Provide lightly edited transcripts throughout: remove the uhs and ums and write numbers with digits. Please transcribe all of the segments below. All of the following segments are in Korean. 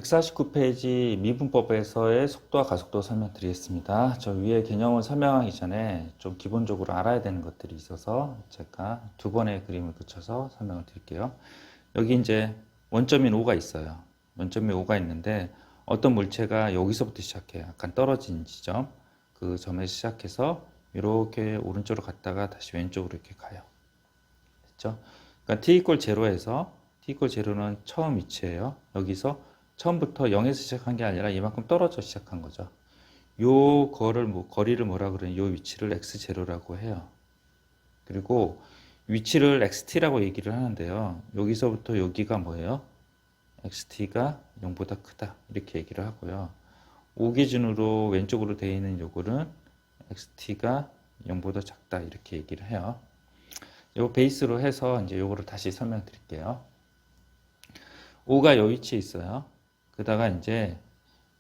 149페이지 미분법에서의 속도와 가속도 설명드리겠습니다. 저 위에 개념을 설명하기 전에 좀 기본적으로 알아야 되는 것들이 있어서 제가 두 번의 그림을 붙여서 설명을 드릴게요. 여기 이제 원점인 O가 있어요. 원점인 O가 있는데 어떤 물체가 여기서부터 시작해요. 약간 떨어진 지점. 그 점에서 시작해서 이렇게 오른쪽으로 갔다가 다시 왼쪽으로 이렇게 가요. 됐죠? 그러니까 t 이퀄 0에서 t 이퀄 0는 처음 위치예요. 여기서 처음부터 0에서 시작한 게 아니라 이만큼 떨어져 시작한 거죠. 요 거리를 뭐라 그러냐, 요 위치를 x0라고 해요. 그리고 위치를 xt라고 얘기를 하는데요. 여기서부터 여기가 뭐예요? xt가 0보다 크다. 이렇게 얘기를 하고요. O 기준으로 왼쪽으로 되어 있는 요거는 xt가 0보다 작다. 이렇게 얘기를 해요. 요 베이스로 해서 이제 요거를 다시 설명드릴게요. O가 요 위치에 있어요. 그러다가 이제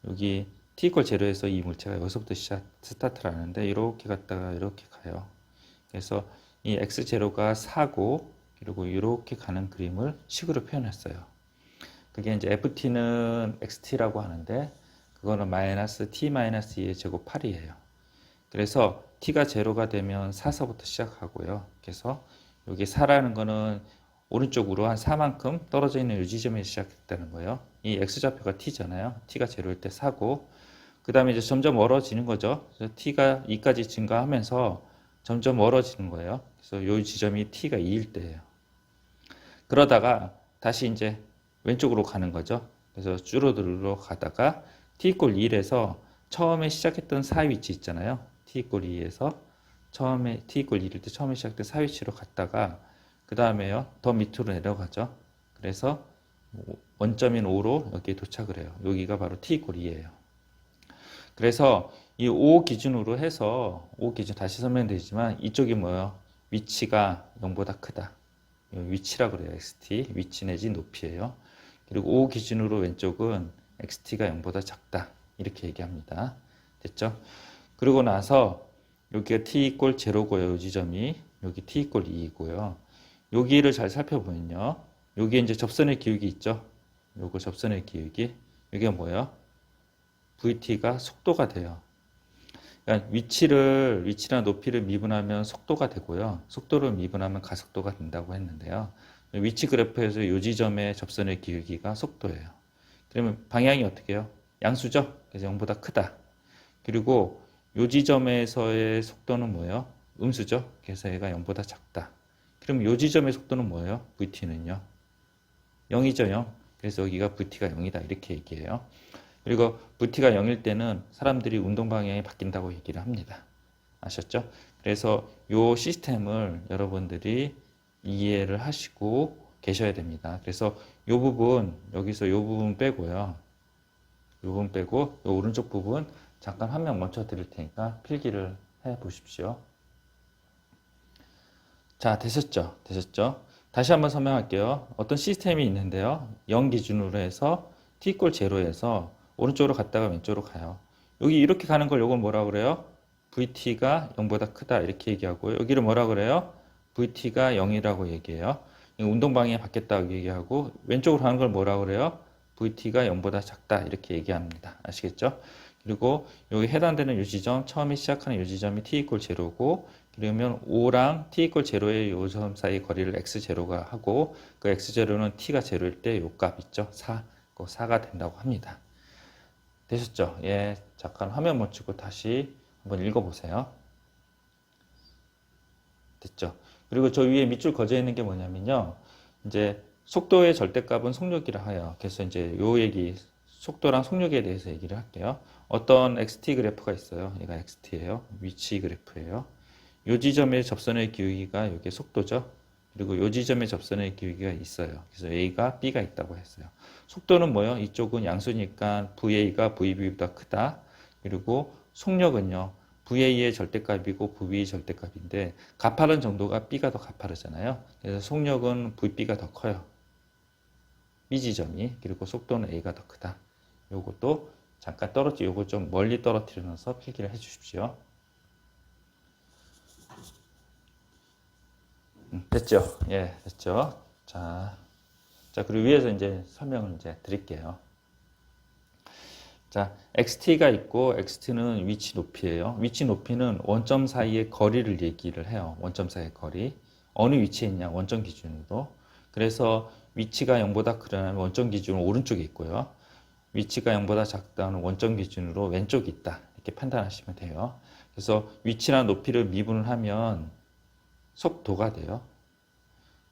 여기 t 이퀄 0에서 이 물체가 여기서부터 스타트를 하는데 이렇게 갔다가 이렇게 가요. 그래서 이 x0가 4고 그리고 이렇게 가는 그림을 식으로 표현했어요. 그게 이제 ft는 xt라고 하는데 그거는 마이너스 t 마이너스 2의 제곱 8이에요. 그래서 t가 0가 되면 4서부터 시작하고요. 그래서 여기 4라는 거는 오른쪽으로 한 4만큼 떨어져 있는 이 지점에 시작했다는 거예요. 이 x좌표가 t잖아요. t가 0일 때 4고 그 다음에 이제 점점 멀어지는 거죠. 그래서 t가 2까지 증가하면서 점점 멀어지는 거예요. 그래서 이 지점이 t가 2일 때예요. 그러다가 다시 이제 왼쪽으로 가는 거죠. 그래서 줄어들어 가다가 t 이퀄 1에서 처음에 시작했던 4 위치 있잖아요. t 이퀄 2에서 처음에 t 이퀄 1일 때 처음에 시작된 4 위치로 갔다가 그 다음에요 더 밑으로 내려가죠. 그래서 원점인 O로 여기에 도착을 해요. 여기가 바로 t 이퀄 2예요. 그래서 이 O 기준으로 해서 O 기준 다시 설명드리지만 이쪽이 뭐예요? 위치가 0보다 크다. 위치라고 그래요. xt 위치 내지 높이에요. 그리고 O 기준으로 왼쪽은 xt가 0보다 작다. 이렇게 얘기합니다. 됐죠? 그리고 나서 여기가 t 이퀄 0고요. 이 지점이 여기 t 이퀄 2이고요. 여기를 잘 살펴보면요. 여기에 이제 접선의 기울기 있죠? 요거 접선의 기울기. 이게 뭐예요? vt가 속도가 돼요. 그러니까 위치나 높이를 미분하면 속도가 되고요. 속도를 미분하면 가속도가 된다고 했는데요. 위치 그래프에서 이 지점의 접선의 기울기가 속도예요. 그러면 방향이 어떻게 해요? 양수죠? 그래서 0보다 크다. 그리고 이 지점에서의 속도는 뭐예요? 음수죠? 그래서 얘가 0보다 작다. 그럼 이 지점의 속도는 뭐예요? vt는요? 0이죠, 0. 그래서 여기가 vt가 0이다. 이렇게 얘기해요. 그리고 vt가 0일 때는 사람들이 운동 방향이 바뀐다고 얘기를 합니다. 아셨죠? 그래서 이 시스템을 여러분들이 이해를 하시고 계셔야 됩니다. 그래서 이 부분, 여기서 이 부분 빼고요. 이 부분 빼고 이 오른쪽 부분 잠깐 화면 멈춰 드릴 테니까 필기를 해 보십시오. 자, 되셨죠? 되셨죠? 다시 한번 설명할게요. 어떤 시스템이 있는데요. 0 기준으로 해서 t 이퀄 0에서 오른쪽으로 갔다가 왼쪽으로 가요. 여기 이렇게 가는 걸 요걸 뭐라 그래요? vt가 0보다 크다 이렇게 얘기하고요. 여기를 뭐라 그래요? vt가 0이라고 얘기해요. 운동 방향이 바뀌었다고 얘기하고 왼쪽으로 가는 걸 뭐라 그래요? vt가 0보다 작다 이렇게 얘기합니다. 아시겠죠? 그리고 여기 해당되는 이 지점, 처음에 시작하는 이 지점이 t 이퀄 0고 그러면 5랑 t 이퀄 0의 요 점 사이 거리를 x0가 하고 그 x0는 t가 0일 때 요 값 있죠? 4. 그 4가 된다고 합니다. 되셨죠? 예, 잠깐 화면 멈추고 다시 한번 읽어보세요. 됐죠? 그리고 저 위에 밑줄 그어져 있는 게 뭐냐면요. 이제 속도의 절대값은 속력이라 해요. 그래서 이제 요 얘기, 속도랑 속력에 대해서 얘기를 할게요. 어떤 xt 그래프가 있어요. 얘가 xt예요. 위치 그래프예요. 요 지점의 접선의 기울기가 이게 속도죠. 그리고 요 지점의 접선의 기울기가 있어요. 그래서 A가 B가 있다고 했어요. 속도는 뭐요? 이쪽은 양수니까 VA가 VB보다 크다. 그리고 속력은요. VA의 절대값이고 VB의 절대값인데 가파른 정도가 B가 더 가파르잖아요. 그래서 속력은 VB가 더 커요. B 지점이. 그리고 속도는 A가 더 크다. 요것도 잠깐 요거 좀 멀리 떨어뜨려서 필기를 해 주십시오. 됐죠? 예, 됐죠? 자, 그리고 위에서 이제 설명을 이제 드릴게요. 자, xt가 있고 xt는 위치 높이예요. 위치 높이는 원점 사이의 거리를 얘기를 해요. 원점 사이의 거리. 어느 위치에 있냐? 원점 기준으로. 그래서 위치가 0보다 크다면 원점 기준으로 오른쪽에 있고요. 위치가 0보다 작다는 원점 기준으로 왼쪽에 있다. 이렇게 판단하시면 돼요. 그래서 위치나 높이를 미분을 하면 속도가 돼요.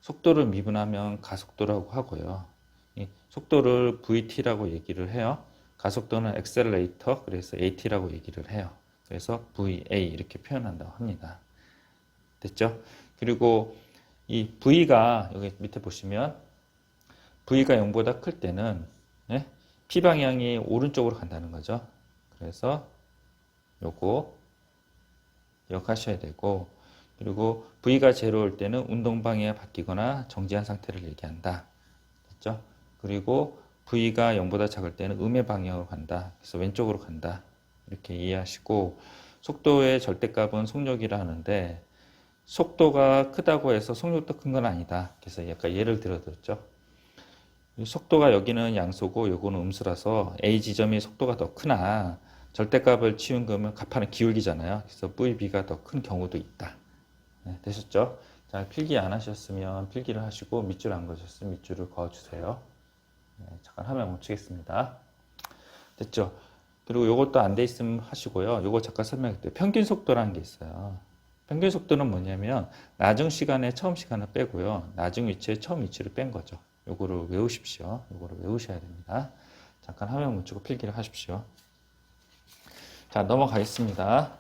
속도를 미분하면 가속도라고 하고요. 이 속도를 VT라고 얘기를 해요. 가속도는 accelerator, 그래서 AT라고 얘기를 해요. 그래서 VA 이렇게 표현한다고 합니다. 됐죠? 그리고 이 V가 여기 밑에 보시면 V가 0보다 클 때는 예? P 방향이 오른쪽으로 간다는 거죠. 그래서 요거 기억하셔야 되고, 그리고 V가 제로일 때는 운동 방향이 바뀌거나 정지한 상태를 얘기한다. 됐죠? 그리고 V가 0보다 작을 때는 음의 방향으로 간다. 그래서 왼쪽으로 간다. 이렇게 이해하시고, 속도의 절대값은 속력이라 하는데 속도가 크다고 해서 속력도 큰 건 아니다. 그래서 약간 예를 들어드렸죠. 속도가 여기는 양수고 요거는 음수라서 A 지점이 속도가 더 크나 절대값을 치운 거면 가판은 기울기잖아요. 그래서 VB가 더 큰 경우도 있다. 네, 되셨죠? 자, 필기 안 하셨으면 필기를 하시고 밑줄 안 그으셨으면 밑줄을 그어주세요. 네, 잠깐 화면 멈추겠습니다. 됐죠? 그리고 요것도 안 돼 있으면 하시고요. 요거 잠깐 설명할게요. 평균 속도라는 게 있어요. 평균 속도는 뭐냐면 나중 시간에 처음 시간을 빼고요. 나중 위치에 처음 위치를 뺀 거죠. 요거를 외우십시오. 요거를 외우셔야 됩니다. 잠깐 화면 멈추고 필기를 하십시오. 자, 넘어가겠습니다.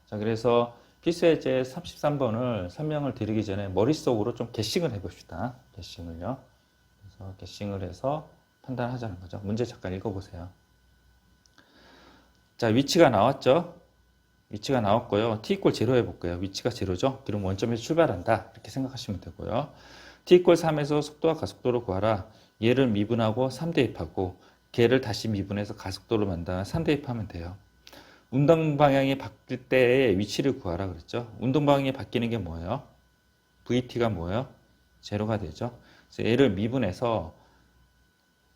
자, 그래서 필수예제 33번을 설명을 드리기 전에 머릿속으로 좀 개싱을 해봅시다. 개싱을요. 그래서 개싱을 해서 판단하자는 거죠. 문제 잠깐 읽어보세요. 자, 위치가 나왔죠? 위치가 나왔고요. t 이퀄 0 해볼게요. 위치가 0죠? 그럼 원점에서 출발한다. 이렇게 생각하시면 되고요. t 이퀄 3에서 속도와 가속도를 구하라. 얘를 미분하고 3 대입하고 걔를 다시 미분해서 가속도를 만들면 3 대입하면 돼요. 운동 방향이 바뀔 때의 위치를 구하라 그랬죠. 운동 방향이 바뀌는 게 뭐예요? VT가 뭐예요? 제로가 되죠. 그래서 얘를 미분해서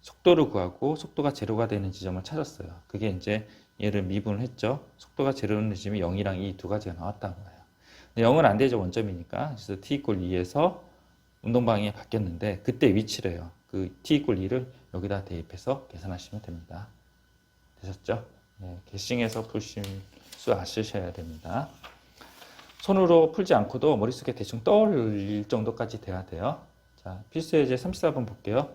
속도를 구하고 속도가 제로가 되는 지점을 찾았어요. 그게 이제 얘를 미분을 했죠. 속도가 제로는 지점이 0이랑 2 두 가지가 나왔다는 거예요. 0은 안 되죠. 원점이니까. 그래서 t 이퀄 2에서 운동 방향이 바뀌었는데 그때 위치래요. 그 t 이퀄 2를 여기다 대입해서 계산하시면 됩니다. 되셨죠? 네, 개싱해서 풀실 수 아시셔야 됩니다. 손으로 풀지 않고도 머릿속에 대충 떠올릴 정도까지 돼야 돼요. 자, 필수예제 34번 볼게요.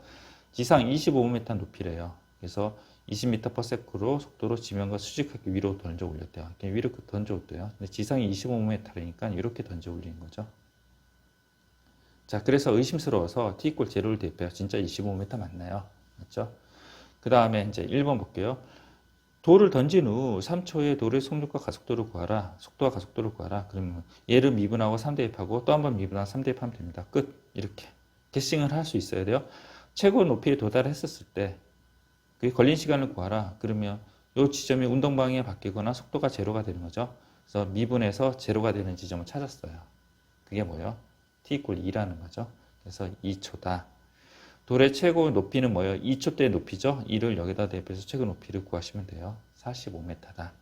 지상 25m 높이래요. 그래서 20m/s로 속도로 지면과 수직하게 위로 던져 올렸대요. 위로 던져 올대요. 근데 지상이 25m니까 이렇게 던져 올리는 거죠. 자, 그래서 의심스러워서 t 이퀄 0를 대입해요. 진짜 25m 맞나요? 맞죠? 그 다음에 이제 1번 볼게요. 돌을 던진 후 3초에 돌의 속력과 가속도를 구하라. 속도와 가속도를 구하라. 그러면 얘를 미분하고 3 대입하고 또 한 번 미분하고 3 대입하면 됩니다. 끝. 이렇게 개싱을 할 수 있어야 돼요. 최고 높이에 도달했었을 때 그게 걸린 시간을 구하라. 그러면 이 지점이 운동 방향이 바뀌거나 속도가 제로가 되는 거죠. 그래서 미분해서 제로가 되는 지점을 찾았어요. 그게 뭐예요? t 이퀄 2라는 거죠. 그래서 2초다. 돌의 최고 높이는 뭐예요? 2초 대 높이죠? 2를 여기다 대입해서 최고 높이를 구하시면 돼요. 45m다.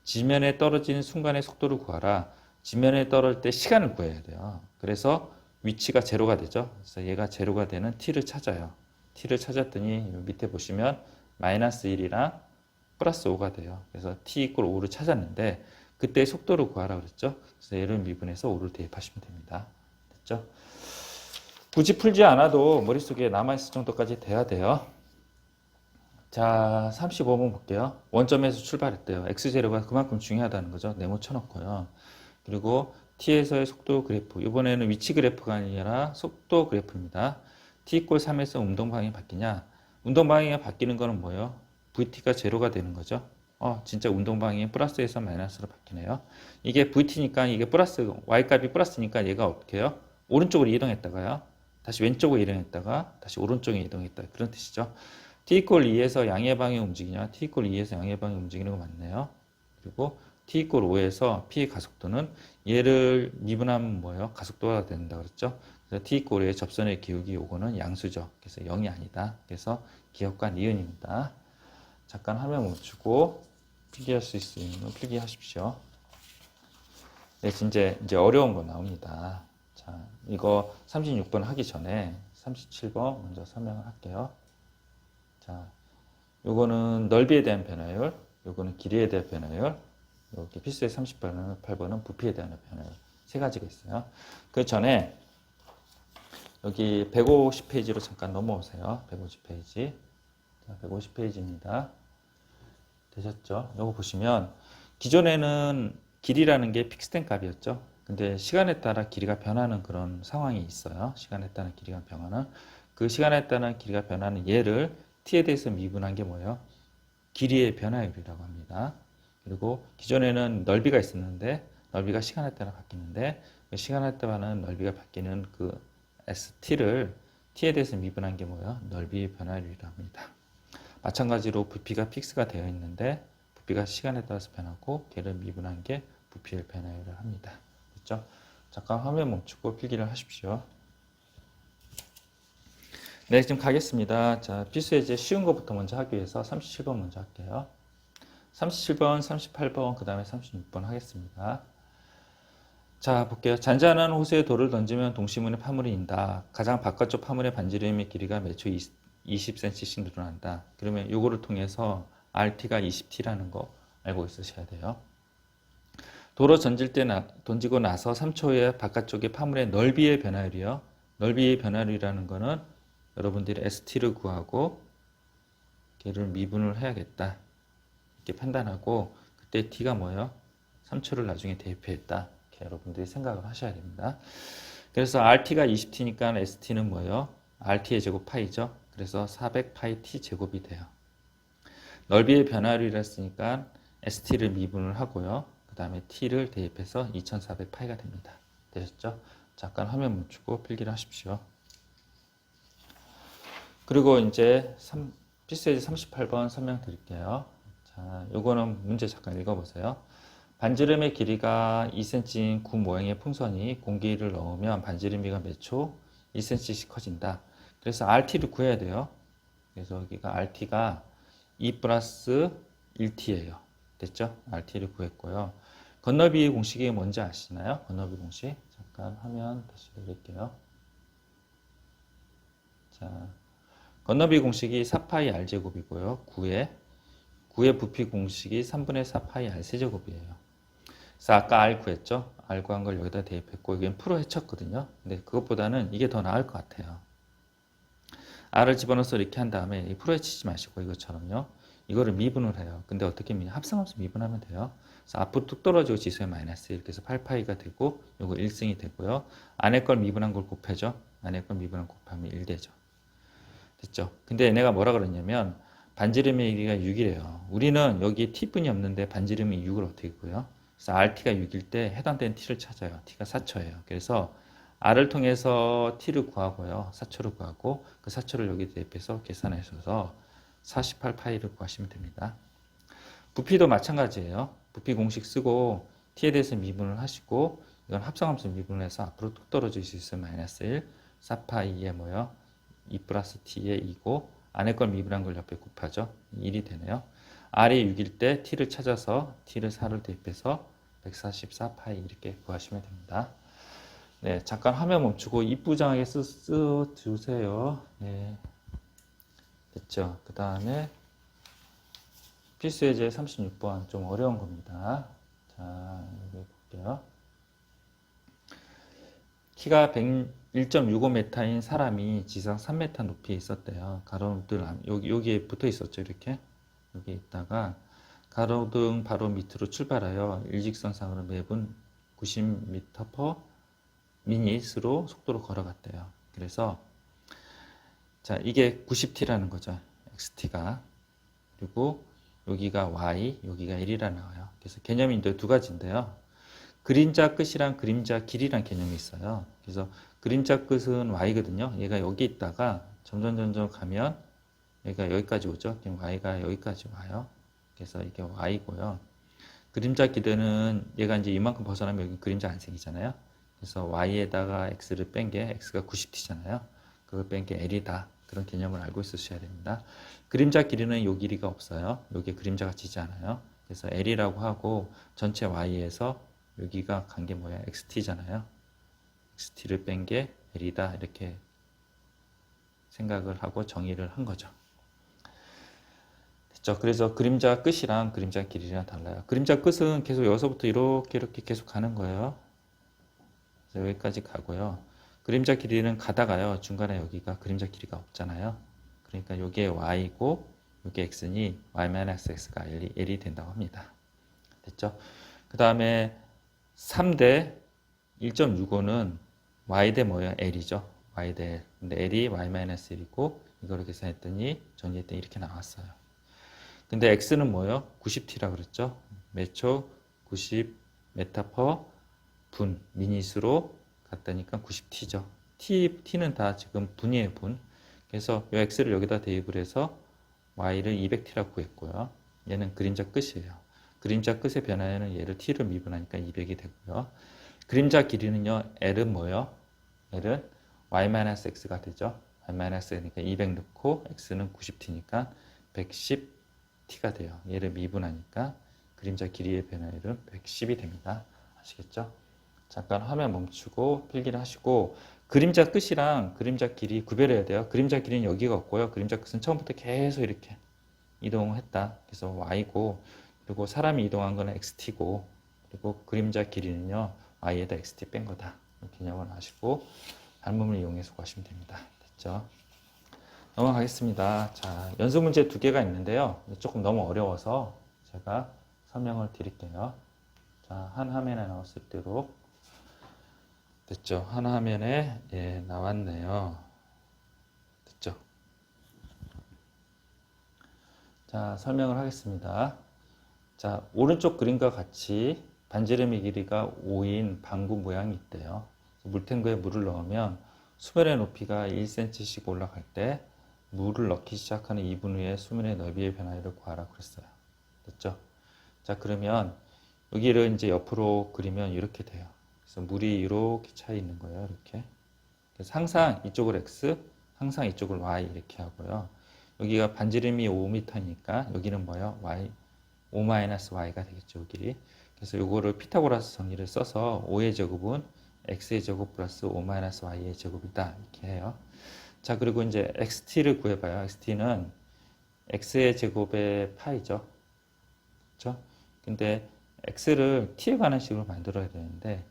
지면에 떨어지는 순간의 속도를 구하라. 지면에 떨어질 때 시간을 구해야 돼요. 그래서 위치가 제로가 되죠. 그래서 얘가 제로가 되는 t를 찾아요. t를 찾았더니 밑에 보시면 마이너스 1이랑 플러스 5가 돼요. 그래서 t 이퀄 5를 찾았는데 그때 속도를 구하라 그랬죠. 그래서 얘를 미분해서 5를 대입하시면 됩니다. 됐죠? 굳이 풀지 않아도 머릿속에 남아있을 정도까지 돼야 돼요. 자, 35번 볼게요. 원점에서 출발했대요. X0가 그만큼 중요하다는 거죠. 네모 쳐놓고요. 그리고 t에서의 속도 그래프. 이번에는 위치 그래프가 아니라 속도 그래프입니다. t 이퀄 3에서 운동 방향이 바뀌냐? 운동 방향이 바뀌는 거는 뭐예요? vt가 제로가 되는 거죠. 진짜 운동 방향이 플러스에서 마이너스로 바뀌네요. 이게 vt니까 이게 플러스, y값이 플러스니까 얘가 어떻게 해요? 오른쪽으로 이동했다가요. 다시 왼쪽으로 이동했다가 다시 오른쪽에 이동했다. 그런 뜻이죠. t 이퀄 2에서 양의 방향 움직이냐? t 이퀄 2에서 양의 방향 움직이는 거 맞네요. 그리고 t 이퀄 5에서 p의 가속도는 얘를 미분하면 뭐예요? 가속도가 된다 그랬죠. 그래서 t 이퀄 5의 접선의 기울기 요거는 양수죠. 그래서 0이 아니다. 그래서 기억과 니은입니다. 잠깐 화면 멈추고 필기할 수 있으면 필기하십시오. 네, 이제 어려운 거 나옵니다. 자, 이거 36번 하기 전에 37번 먼저 설명을 할게요. 자, 요거는 넓이에 대한 변화율, 요거는 길이에 대한 변화율, 여기 필수의 38번은 부피에 대한 변화율. 세 가지가 있어요. 그 전에 여기 150페이지로 잠깐 넘어오세요. 150페이지. 자, 150페이지입니다. 되셨죠? 요거 보시면 기존에는 길이라는 게 픽스된 값이었죠. 근데 시간에 따라 길이가 변하는 그런 상황이 있어요. 시간에 따라 길이가 변하는. 그 시간에 따라 길이가 변하는 얘를 t에 대해서 미분한 게 뭐예요? 길이의 변화율이라고 합니다. 그리고 기존에는 넓이가 있었는데 넓이가 시간에 따라 바뀌는데 그 시간에 따라는 넓이가 바뀌는 그 st를 t에 대해서 미분한 게 뭐예요? 넓이의 변화율이라고 합니다. 마찬가지로 부피가 픽스가 되어 있는데 부피가 시간에 따라서 변하고 걔를 미분한 게 부피의 변화율을 합니다. 됐죠? 잠깐 화면 멈추고 필기를 하십시오. 네, 지금 가겠습니다. 자, 필수 예제 쉬운 것부터 먼저 하기 위해서 37번 먼저 할게요. 37번, 38번, 그 다음에 36번 하겠습니다. 자, 볼게요. 잔잔한 호수에 돌을 던지면 동시문의 파물이 인다. 가장 바깥쪽 파물의 반지름의 길이가 매초 20cm씩 늘어난다. 그러면 요거를 통해서 RT가 20T라는 거 알고 있으셔야 돼요. 도로 던지고 나서 3초에 바깥쪽의 파물의 넓이의 변화율이요. 넓이의 변화율이라는 거는 여러분들이 ST를 구하고 걔를 미분을 해야겠다. 이렇게 판단하고 그때 T가 뭐예요? 3초를 나중에 대입했다. 이렇게 여러분들이 생각을 하셔야 됩니다. 그래서 RT가 20T니까 ST는 뭐예요? RT의 제곱 파이죠. 그래서 400파이 T 제곱이 돼요. 넓이의 변화율이라 했으니까 ST를 미분을 하고요. 그 다음에 T를 대입해서 2400파이가 됩니다. 되셨죠? 잠깐 화면 멈추고 필기를 하십시오. 그리고 이제 필수예제 38번 설명 드릴게요. 자, 요거는 문제 잠깐 읽어보세요. 반지름의 길이가 2cm인 구 모양의 풍선이 공기를 넣으면 반지름이가 몇 초? 2cm씩 커진다. 그래서 RT를 구해야 돼요. 그래서 여기가 RT가 2 플러스 1T예요. 됐죠? RT를 구했고요. 건너비 공식이 뭔지 아시나요? 건너비 공식. 잠깐 화면 다시 돌릴게요. 자, 건너비 공식이 4파이 R제곱이고요. 9의 부피 공식이 3분의 4파이 R 세제곱이에요. 그래서 아까 R 구했죠? R 구한 걸 여기다 대입했고 이건 풀어 헤쳤거든요. 근데 그것보다는 이게 더 나을 것 같아요. R을 집어넣어서 이렇게 한 다음에 풀어 헤치지 마시고 이것처럼요. 이거를 미분을 해요. 근데 어떻게 합성함수 미분하면 돼요. 그래서 앞으로 뚝 떨어지고 지수의 마이너스 이렇게 해서 8파이가 되고 요거 1승이 되고요. 안에 걸 미분한 걸 곱해죠. 안에 걸 미분한 걸 곱하면 1 되죠. 됐죠? 근데 얘네가 뭐라 그러냐면 반지름의 길이가 6이래요. 우리는 여기 t분이 없는데 반지름이 6을 어떻게 구해요? 그래서 RT가 6일 때 해당되는 t를 찾아요. t가 4초예요. 그래서 R을 통해서 t를 구하고요. 4초를 구하고 그 4초를 여기 대입해서 계산하셔서 48파이를 구하시면 됩니다. 부피도 마찬가지예요. 부피 공식 쓰고 t에 대해서 미분을 하시고 이건 합성함수 미분을 해서 앞으로 뚝 떨어질 수 있어요. 마이너스 1, 4파이에 뭐요? 2 플러스 t에 2고 안에 걸 미분한 걸 옆에 곱하죠. 1이 되네요. R이 6일 때 t를 찾아서 t를 4를 대입해서 144파이 이렇게 구하시면 됩니다. 네, 잠깐 화면 멈추고 이쁘장하게 쓰주세요. 네, 됐죠. 그 다음에 필수예제 36번 좀 어려운 겁니다. 자, 여기 볼게요. 키가 1.65m인 사람이 지상 3m 높이에 있었대요. 가로등 여기에 붙어 있었죠. 이렇게 여기 있다가 가로등 바로 밑으로 출발하여 일직선상으로 매분 90m per minutes로 속도로 걸어갔대요. 그래서 자 이게 90t라는 거죠. xt가 그리고 여기가 y, 여기가 1이라 나와요. 그래서 개념이 이제 두 가지인데요. 그림자 끝이랑 그림자 길이란 개념이 있어요. 그래서 그림자 끝은 y거든요. 얘가 여기 있다가 점점 가면 얘가 여기까지 오죠. 그럼 y가 여기까지 와요. 그래서 이게 y고요. 그림자 길이는 얘가 이제 이만큼 벗어나면 여기 그림자 안 생기잖아요. 그래서 y에다가 x를 뺀 게 x가 90t잖아요. 그걸 뺀 게 l이다. 그런 개념을 알고 있으셔야 됩니다. 그림자 길이는 요 길이가 없어요. 요게 그림자가 지지 않아요. 그래서 L이라고 하고 전체 Y에서 여기가 간 게 뭐야? XT잖아요. XT를 뺀 게 L이다. 이렇게 생각을 하고 정의를 한 거죠. 됐죠? 그래서 그림자 끝이랑 그림자 길이랑 달라요. 그림자 끝은 계속 여기서부터 이렇게 계속 가는 거예요. 그래서 여기까지 가고요. 그림자 길이는 가다가요. 중간에 여기가 그림자 길이가 없잖아요. 그러니까 이게 y고 이게 x니 y-x가 L이 된다고 합니다. 됐죠? 그 다음에 3대 1.65는 y 대 뭐예요? L이죠. y 대 L. 근데 L이 y-1이고 이거를 계산했더니 정리했더니 이렇게 나왔어요. 근데 x는 뭐예요? 90t라 그랬죠? 매초 90 메타 퍼 분, 미닛으로 갔다니까 90t죠. t는 다 지금 분이에요, 분. 그래서 이 x를 여기다 대입을 해서 y를 200t라고 구했고요. 얘는 그림자 끝이에요. 그림자 끝의 변화에는 얘를 t로 미분하니까 200이 되고요. 그림자 길이는요, l은 뭐예요? l은 y-x가 되죠. y-x니까 200 넣고 x는 90t니까 110t가 돼요. 얘를 미분하니까 그림자 길이의 변화율은 110이 됩니다. 아시겠죠? 잠깐 화면 멈추고 필기를 하시고 그림자 끝이랑 그림자 길이 구별해야 돼요. 그림자 길이는 여기가 없고요. 그림자 끝은 처음부터 계속 이렇게 이동했다. 그래서 y고 그리고 사람이 이동한 거는 xt고 그리고 그림자 길이는요. y에다 xt 뺀 거다. 개념을 아시고 반문을 이용해서 구하시면 됩니다. 됐죠? 넘어가겠습니다. 자, 연습 문제 2개가 있는데요. 조금 너무 어려워서 제가 설명을 드릴게요. 자, 한 화면에 나올 수 있도록 됐죠? 한 화면에 예, 나왔네요. 됐죠? 자, 설명을 하겠습니다. 자, 오른쪽 그림과 같이 반지름의 길이가 5인 방구 모양이 있대요. 물탱크에 물을 넣으면 수면의 높이가 1cm씩 올라갈 때 물을 넣기 시작하는 2분 후에 수면의 넓이의 변화를 구하라 그랬어요. 됐죠? 자, 그러면 여기를 이제 옆으로 그리면 이렇게 돼요. 그래서 물이 이렇게 차 있는 거예요. 이렇게. 그래서 항상 이쪽을 x, 항상 이쪽을 y 이렇게 하고요. 여기가 반지름이 5m니까 여기는 뭐예요? y, 5-y가 되겠죠. 이 길이. 그래서 요거를 피타고라스 정리를 써서 5의 제곱은 x의 제곱 플러스 5-y의 제곱이다. 이렇게 해요. 자, 그리고 이제 xt를 구해봐요. xt는 x의 제곱의 파이죠. 그렇죠? 근데 x를 t에 관한 식으로 만들어야 되는데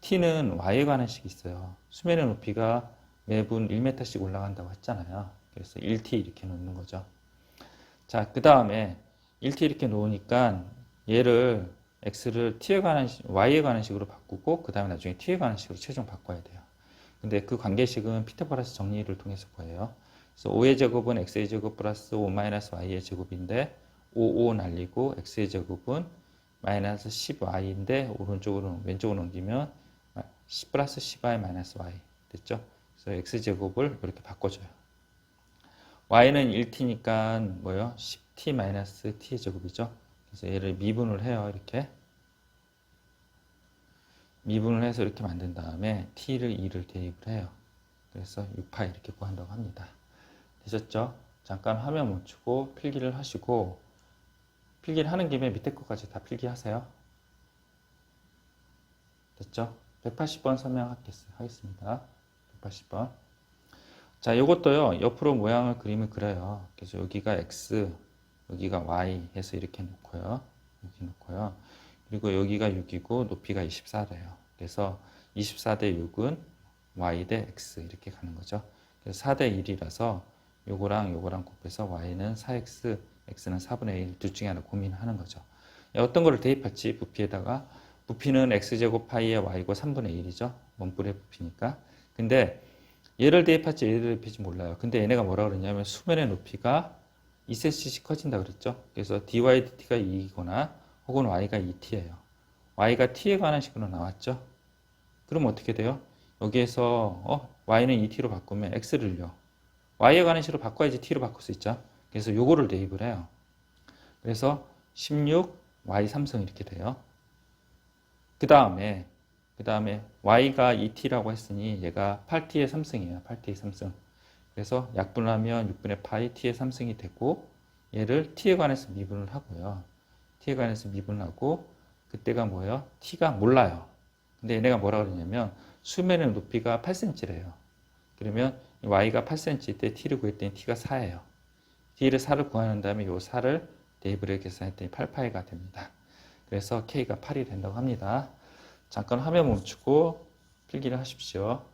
t는 y에 관한 식이 있어요. 수면의 높이가 매분 1m씩 올라간다고 했잖아요. 그래서 1t 이렇게 놓는 거죠. 자, 그 다음에 1t 이렇게 놓으니까 얘를 x를 t에 관한 y에 관한 식으로 바꾸고 그 다음에 나중에 t에 관한 식으로 최종 바꿔야 돼요. 근데 그 관계식은 피타고라스 정리를 통해서 구해요. 그래서 5의 제곱은 x의 제곱 플러스 5-y의 제곱인데 5 날리고 x의 제곱은 마이너스 10y인데 오른쪽으로 왼쪽으로 넘기면 10 플러스 10y 마이너스 y 됐죠? 그래서 x제곱을 이렇게 바꿔줘요. y는 1t니까 뭐요? 10t 마이너스 t의 제곱이죠. 그래서 얘를 미분을 해요. 이렇게 미분을 해서 이렇게 만든 다음에 t를 2를 대입을 해요. 그래서 6파 이렇게 구한다고 합니다. 되셨죠? 잠깐 화면 멈추고 필기를 하시고 필기를 하는 김에 밑에 것까지 다 필기하세요. 됐죠? 180번 설명하겠습니다. 180번. 자, 요것도요, 옆으로 모양을 그림을 그려요. 그래서 여기가 x, 여기가 y 해서 이렇게 놓고요. 이렇게 놓고요. 그리고 여기가 6이고 높이가 24래요. 그래서 24대 6은 y 대 x 이렇게 가는 거죠. 그래서 4대 1이라서 요거랑 곱해서 y는 4x, x는 4분의 1 둘 중에 하나 고민하는 거죠. 어떤 거를 대입할지 부피에다가 부피는 x제곱 파이의 y고 3분의 1이죠. 원뿔의 부피니까. 근데 얘를 대입할지 얘를 대입할지 몰라요. 근데 얘네가 뭐라 그랬냐면 수면의 높이가 2cm씩 커진다 그랬죠. 그래서 dy dt가 2이거나 혹은 y가 2t예요. y가 t에 관한 식으로 나왔죠. 그럼 어떻게 돼요? 여기에서 y는 2t로 바꾸면 x를요. y에 관한 식으로 바꿔야지 t로 바꿀 수 있죠. 그래서 요거를 대입을 해요. 그래서 16 y 3승 이렇게 돼요. 그 다음에 y가 2t라고 했으니 얘가 8t의 3승이에요. 8t의 3승. 그래서 약분하면 6분의 파이 t의 3승이 되고 얘를 t에 관해서 미분을 하고요. t에 관해서 미분을 하고 그때가 뭐예요? t가 몰라요. 근데 얘네가 뭐라 그러냐면 수면의 높이가 8cm래요. 그러면 y가 8cm 때 t를 구했더니 t가 4예요. t를 4를 구하는 다음에 이 4를 대입을 계산했더니 8파이가 됩니다. 그래서 k가 8이 된다고 합니다. 잠깐 화면 멈추고 필기를 하십시오.